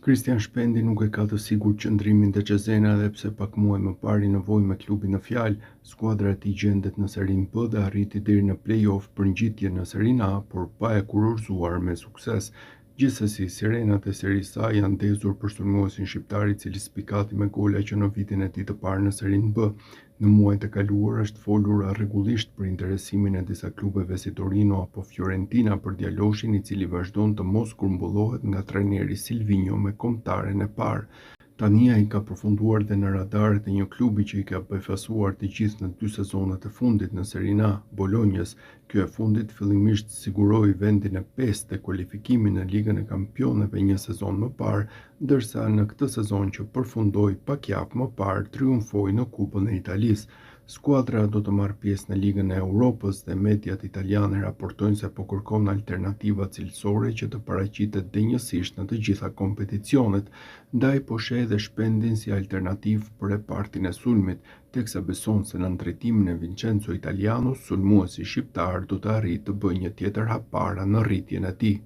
Christian Shpendi nuk e ka të sigurt qëndrimin te Cesena edhe pse pak muaj më parë i nevojë me klubin në fjalë, skuadra e tij gjendet në Serie B dhe arriti deri në play-off për ngjitje në Serie A, por pa e kurorzuar me sukses. Gjithsesi, sirenat e Serie A janë ndezur për sulmuesin shqiptar i cili spikati me gola që në vitin e tij të parë në Serie B. Në muajt e kaluar është folur rregullisht për interesimin e disa klubeve si Torino apo Fiorentina për djaloshin i cili vazhdon të mos grumbullohet nga trajneri Silvinho me kombëtaren e parë. Tani ai ka përfunduar dhe në radaret e një klubi që i ka befasuar të gjithë në 2 sezonet e fundit në Serie A, Bolonjës. Ky e fundit fillimisht siguroi vendin e 5 te kualifikimi në Ligën e Kampioneve një sezon më parë, ndërsa në këtë sezon që përfundoi pak javë më parë triumfoi në Kupën e Italisë. Skuadra do të marrë pjesë në Ligën e Europës dhe mediat italiane raportojnë se po kërkon alternativa cilësore që të paraqitet denjësisht në të gjitha kompeticionet, ndaj po sheh edhe Shpendin si alternativë për repartin e sulmit, teksa beson se në ndërtimin e Vincenzo Italiano, sulmuesi shqiptar do të arrijë të bëjë një tjetër hap para në rritjen e tij.